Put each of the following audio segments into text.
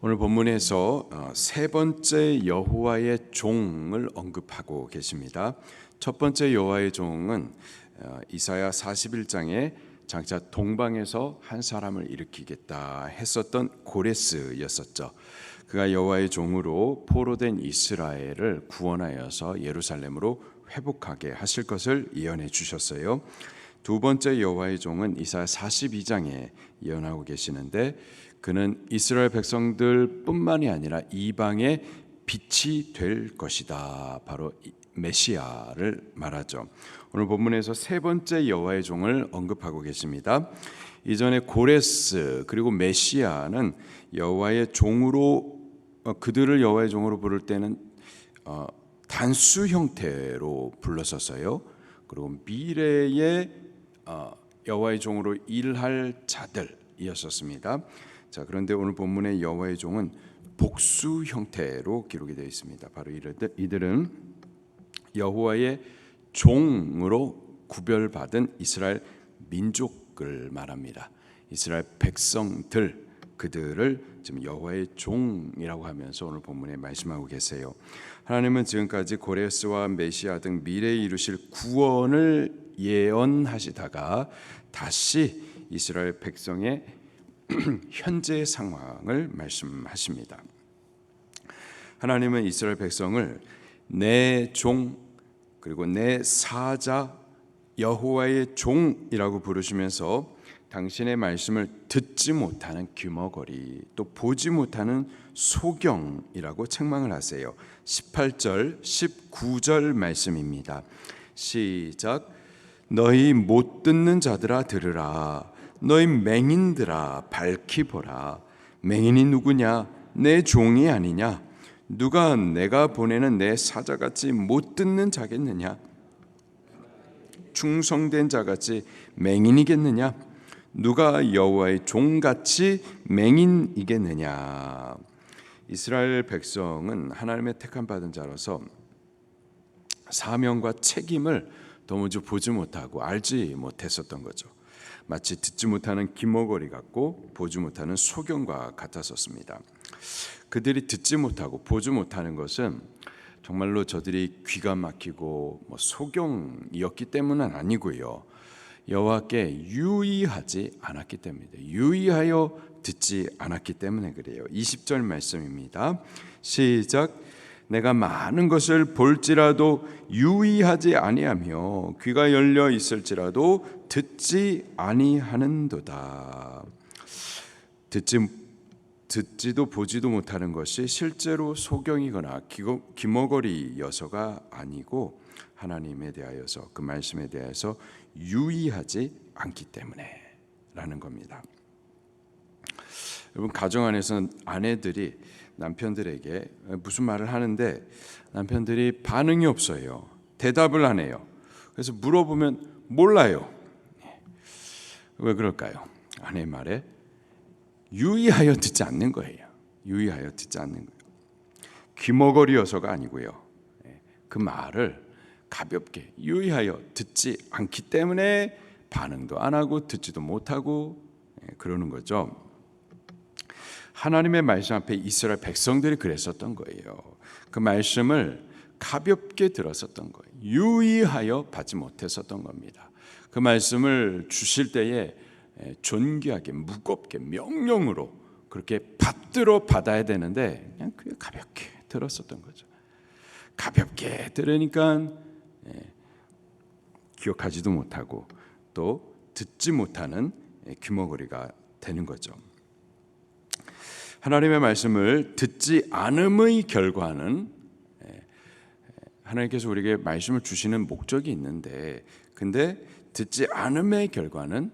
오늘 본문에서 세 번째 여호와의 종을 언급하고 계십니다. 첫 번째 여호와의 종은 이사야 41장에 장차 동방에서 한 사람을 일으키겠다 했었던 고레스였었죠. 그가 여호와의 종으로 포로된 이스라엘을 구원하여서 예루살렘으로 회복하게 하실 것을 예언해 주셨어요. 두 번째 여호와의 종은 이사야 42장에 예언하고 계시는데, 그는 이스라엘 백성들 뿐만이 아니라 이방의 빛이 될 것이다. 바로 메시아를 말하죠. 오늘 본문에서 세 번째 여호와의 종을 언급하고 계십니다. 이전에 고레스 그리고 메시아는 여호와의 종으로, 그들을 여호와의 종으로 부를 때는 단수 형태로 불렀었어요. 그리고 미래의 여호와의 종으로 일할 자들이었었습니다. 자, 그런데 오늘 본문의 여호와의 종은 복수 형태로 기록이 되어 있습니다. 바로 이들은 여호와의 종으로 구별받은 이스라엘 민족을 말합니다. 이스라엘 백성들, 그들을 지금 여호와의 종이라고 하면서 오늘 본문에 말씀하고 계세요. 하나님은 지금까지 고레스와 메시아 등 미래에 이루실 구원을 예언하시다가 다시 이스라엘 백성의 현재 상황을 말씀하십니다. 하나님은 이스라엘 백성을 내 종 그리고 내 사자 여호와의 종이라고 부르시면서 당신의 말씀을 듣지 못하는 귀머거리, 또 보지 못하는 소경이라고 책망을 하세요. 18절 19절 말씀입니다. 시작. 너희 못 듣는 자들아 들으라. 너희 맹인들아 밝히 보라. 맹인이 누구냐? 내 종이 아니냐? 누가 내가 보내는 내 사자같이 못 듣는 자겠느냐? 충성된 자같이 맹인이겠느냐? 누가 여호와의 종같이 맹인이겠느냐? 이스라엘 백성은 하나님의 택함 받은 자로서 사명과 책임을 도무지 보지 못하고 알지 못했었던 거죠. 마치 듣지 못하는 귀머거리 같고 보지 못하는 소경과 같았었습니다. 그들이 듣지 못하고 보지 못하는 것은 정말로 저들이 귀가 막히고 소경이었기 때문은 아니고요, 여호와께 유의하지 않았기 때문입니다. 유의하여 듣지 않았기 때문에 그래요. 20절 말씀입니다. 시작. 내가 많은 것을 볼지라도 유의하지 아니하며 귀가 열려 있을지라도 듣지 아니하는도다. 듣지도 보지도 못하는 것이 실제로 소경이거나 귀머거리여서가 아니고 하나님에 대하여서, 그 말씀에 대해서 유의하지 않기 때문에 라는 겁니다. 여러분, 가정 안에서는 아내들이 남편들에게 무슨 말을 하는데 남편들이 반응이 없어요. 대답을 안 해요. 그래서 물어보면 몰라요. 왜 그럴까요? 아내의 말에 유의하여 듣지 않는 거예요. 유의하여 듣지 않는 거예요. 귀머거리여서가 아니고요, 그 말을 가볍게 유의하여 듣지 않기 때문에 반응도 안 하고 듣지도 못하고 그러는 거죠. 하나님의 말씀 앞에 이스라엘 백성들이 그랬었던 거예요. 그 말씀을 가볍게 들었었던 거예요. 유의하여 받지 못했었던 겁니다. 그 말씀을 주실 때에 존귀하게 무겁게 명령으로 그렇게 받들어 받아야 되는데 그냥 가볍게 들었었던 거죠. 가볍게 들으니까 기억하지도 못하고 또 듣지 못하는 귀머거리가 되는 거죠. 하나님의 말씀을 듣지 않음의 결과는, 하나님께서 우리에게 말씀을 주시는 목적이 있는데, 근데 듣지 않음의 결과는,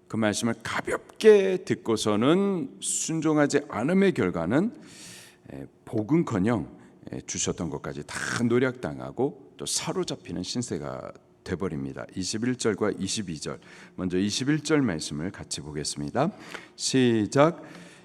그 말씀을 가볍게 듣고서는 순종하지 않음의 결과는 복음커녕 주셨던 것까지 다 노략당하고 또 사로잡히는 신세가 돼버립니다. 21절과 22절, 먼저 21절 말씀을 같이 보겠습니다. 시작.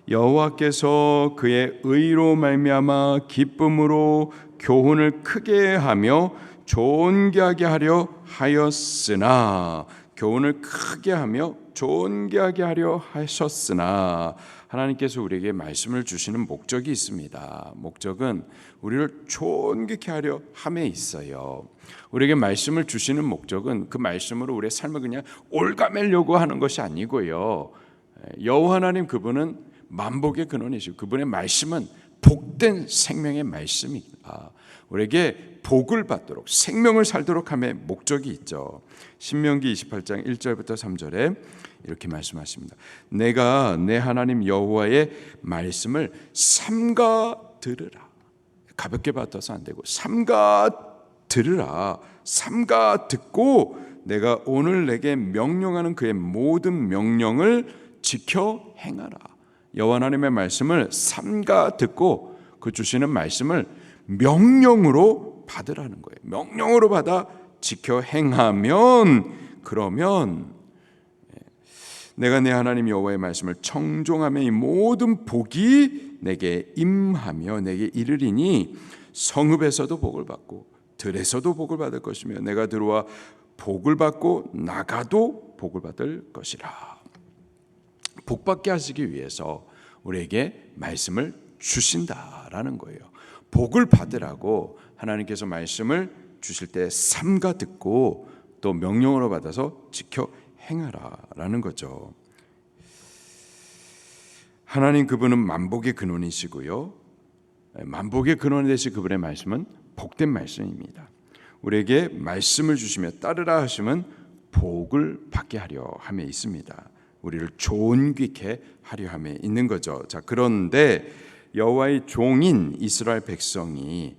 여호와께서 그의 의로 말미암아 기쁨으로 교훈을 크게 하며 존귀하게 하려 하였으나, 교훈을 크게 하며 존귀하게 하려 하셨으나 하나님께서 우리에게 말씀을 주시는 목적이 있습니다. 목적은 우리를 존귀케 하려 함에 있어요. 우리에게 말씀을 주시는 목적은 그 말씀으로 우리의 삶을 그냥 올가매려고 하는 것이 아니고요. 여호와 하나님 그분은 만복의 근원이시고 그분의 말씀은 복된 생명의 말씀입니다. 우리에게 복을 받도록 생명을 살도록 함의 목적이 있죠. 신명기 28장 1절부터 3절에 이렇게 말씀하십니다. 내가 내 하나님 여호와의 말씀을 삼가 들으라. 가볍게 받아서 안 되고 삼가 들으라. 삼가 듣고 내가 오늘 내게 명령하는 그의 모든 명령을 지켜 행하라. 여호와 하나님의 말씀을 삼가 듣고 그 주시는 말씀을 명령으로 받으라는 거예요. 명령으로 받아 지켜 행하면 그러면 내가 내 하나님 여호와의 말씀을 청종하며 이 모든 복이 내게 임하며 내게 이르리니 성읍에서도 복을 받고 들에서도 복을 받을 것이며 내가 들어와 복을 받고 나가도 복을 받을 것이라. 복받게 하시기 위해서 우리에게 말씀을 주신다라는 거예요. 복을 받으라고 하나님께서 말씀을 주실 때 삼가 듣고 또 명령으로 받아서 지켜 행하라라는 거죠. 하나님 그분은 만복의 근원이시고요. 만복의 근원이 되신 그분의 말씀은 복된 말씀입니다. 우리에게 말씀을 주시며 따르라 하시면 복을 받게 하려 함에 있습니다. 우리를 존귀케 하려 함에 있는 거죠. 자, 그런데 여호와의 종인 이스라엘 백성이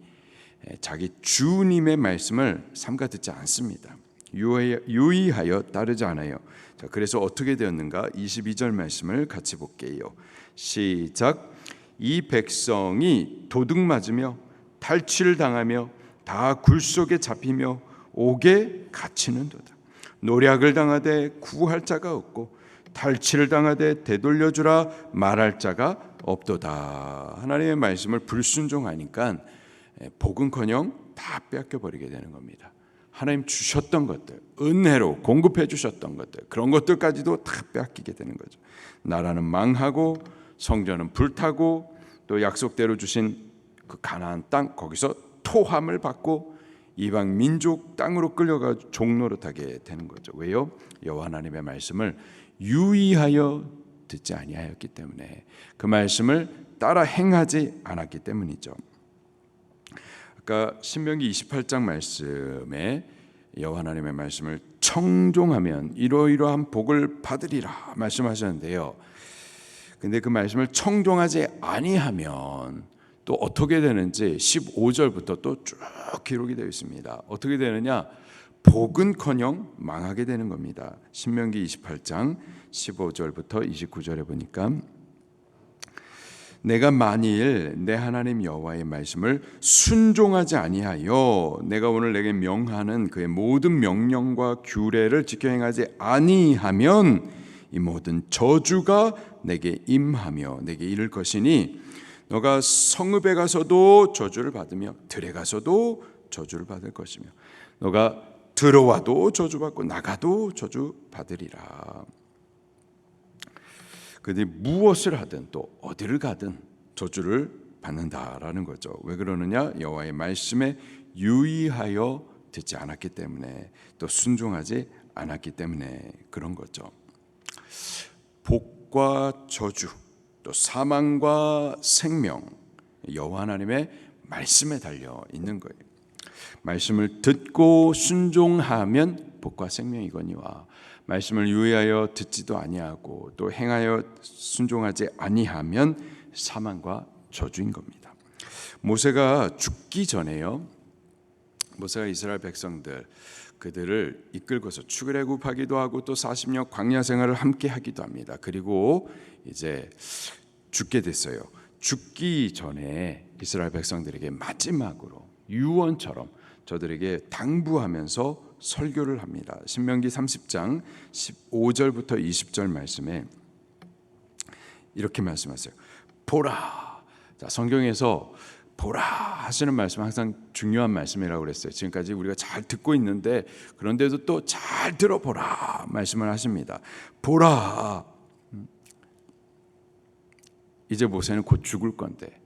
자기 주님의 말씀을 삼가 듣지 않습니다. 유의하여 따르지 않아요. 자, 그래서 어떻게 되었는가? 22절 말씀을 같이 볼게요. 시작. 이 백성이 도둑 맞으며 탈취를 당하며 다 굴 속에 잡히며 옥에 갇히는도다. 노략을 당하되 구할 자가 없고 탈취를 당하되 되돌려주라 말할 자가 없도다. 하나님의 말씀을 불순종하니까 복은커녕 다 빼앗겨버리게 되는 겁니다. 하나님 주셨던 것들, 은혜로 공급해 주셨던 것들, 그런 것들까지도 다 빼앗기게 되는 거죠. 나라는 망하고 성전은 불타고 또 약속대로 주신 그 가나안 땅 거기서 토함을 받고 이방 민족 땅으로 끌려가 종노릇하게 되는 거죠. 왜요? 여호와 하나님의 말씀을 유의하여 듣지 아니하였기 때문에, 그 말씀을 따라 행하지 않았기 때문이죠. 아까 신명기 28장 말씀에 여호와 하나님의 말씀을 청종하면 이러이러한 복을 받으리라 말씀하셨는데요. 근데 그 말씀을 청종하지 아니하면 또 어떻게 되는지 15절부터 또 쭉 기록이 되어 있습니다. 어떻게 되느냐? 복은커녕 망하게 되는 겁니다. 신명기 28장 15절부터 29절에 보니까 내가 만일 내 하나님 여호와의 말씀을 순종하지 아니하여 내가 오늘 내게 명하는 그의 모든 명령과 규례를 지켜 행하지 아니하면 이 모든 저주가 내게 임하며 내게 이를 것이니 너가 성읍에 가서도 저주를 받으며 들에 가서도 저주를 받을 것이며 너가 들어와도 저주받고 나가도 저주받으리라. 그들이 무엇을 하든 또 어디를 가든 저주를 받는다라는 거죠. 왜 그러느냐? 여호와의 말씀에 유의하여 듣지 않았기 때문에, 또 순종하지 않았기 때문에 그런 거죠. 복과 저주, 또 사망과 생명, 여호와 하나님의 말씀에 달려 있는 거예요. 말씀을 듣고 순종하면 복과 생명이거니와 말씀을 유의하여 듣지도 아니하고 또 행하여 순종하지 아니하면 사망과 저주인 겁니다. 모세가 죽기 전에요, 모세가 이스라엘 백성들 그들을 이끌고서 출애굽하기도 하고 또 40년 광야 생활을 함께 하기도 합니다. 그리고 이제 죽게 됐어요. 죽기 전에 이스라엘 백성들에게 마지막으로 유언처럼 저들에게 당부하면서 설교를 합니다. 신명기 30장 15절부터 20절 말씀에 이렇게 말씀하세요. 보라. 자, 성경에서 보라 하시는 말씀 항상 중요한 말씀이라고 그랬어요. 지금까지 우리가 잘 듣고 있는데 그런데도 또 잘 들어보라 말씀을 하십니다. 보라. 이제 모세는 곧 죽을 건데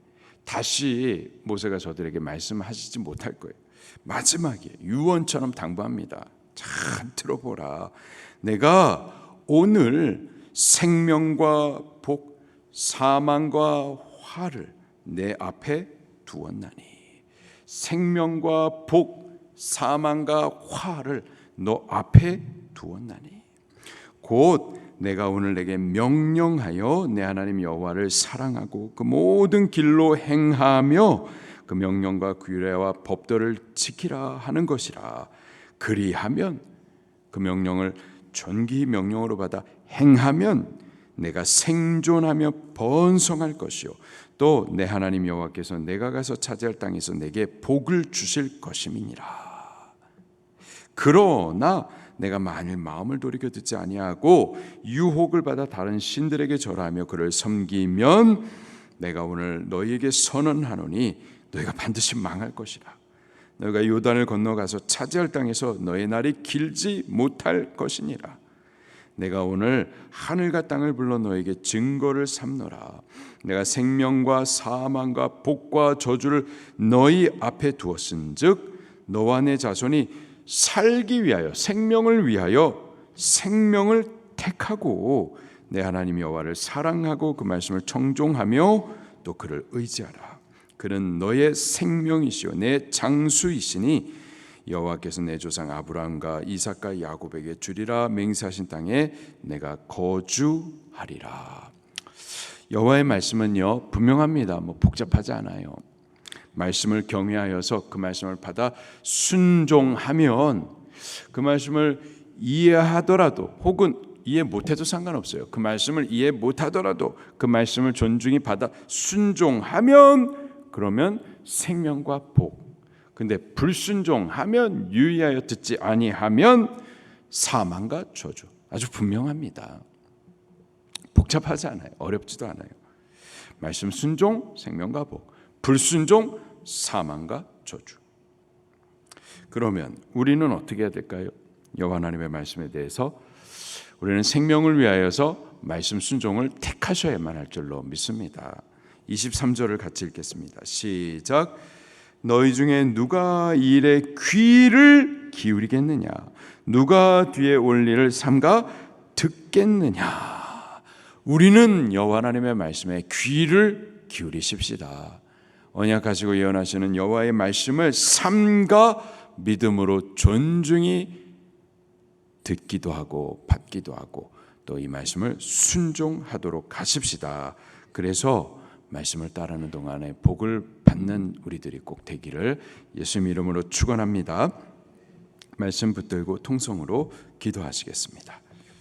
다시 모세가 저들에게 말씀하시지 못할 거예요. 마지막에 유언처럼 당부합니다. 잘 들어보라. 내가 오늘 생명과 복, 사망과 화를 내 앞에 두었나니. 생명과 복, 사망과 화를 너 앞에 두었나니. 곧 내가 오늘 내게 명령하여 내 하나님 여호와를 사랑하고 그 모든 길로 행하며 그 명령과 규례와 법도를 지키라 하는 것이라. 그리하면 그 명령을 존귀히 명령으로 받아 행하면 내가 생존하며 번성할 것이요 또 내 하나님 여호와께서 내가 가서 차지할 땅에서 내게 복을 주실 것임이니라. 그러나 내가 만일 마음을 돌이켜 듣지 아니하고 유혹을 받아 다른 신들에게 절하며 그를 섬기면 내가 오늘 너희에게 선언하노니 너희가 반드시 망할 것이라. 너희가 요단을 건너가서 차지할 땅에서 너희 날이 길지 못할 것이니라. 내가 오늘 하늘과 땅을 불러 너에게 증거를 삼노라. 내가 생명과 사망과 복과 저주를 너희 앞에 두었은즉 너와 내 자손이 살기 위하여 생명을 위하여 생명을 택하고 내 하나님 여호와를 사랑하고 그 말씀을 청종하며 또 그를 의지하라. 그는 너의 생명이시요 내 장수이시니 여호와께서 내 조상 아브라함과 이삭과 야곱에게 주리라 맹세하신 땅에 내가 거주하리라. 여호와의 말씀은요 분명합니다. 복잡하지 않아요. 말씀을 경외하여서 그 말씀을 받아 순종하면 그 말씀을 이해하더라도 혹은 이해 못해도 상관없어요. 그 말씀을 이해 못하더라도 그 말씀을 존중히 받아 순종하면 그러면 생명과 복. 근데 불순종하면 유의하여 듣지 아니하면 사망과 저주. 아주 분명합니다. 복잡하지 않아요. 어렵지도 않아요. 말씀 순종, 생명과 복. 불순종, 사망과 저주. 그러면 우리는 어떻게 해야 될까요? 여호와 하나님의 말씀에 대해서 우리는 생명을 위하여서 말씀 순종을 택하셔야만 할 줄로 믿습니다. 23절을 같이 읽겠습니다. 시작. 너희 중에 누가 이 일에 귀를 기울이겠느냐? 누가 뒤에 올 일을 삼가 듣겠느냐? 우리는 여호와 하나님의 말씀에 귀를 기울이십시다. 언약하시고 예언하시는 여호와의 말씀을 삼가 믿음으로 존중히 듣기도 하고 받기도 하고 또 이 말씀을 순종하도록 하십시다. 그래서 말씀을 따르는 동안에 복을 받는 우리들이 꼭 되기를 예수님 이름으로 축원합니다. 말씀 붙들고 통성으로 기도하시겠습니다.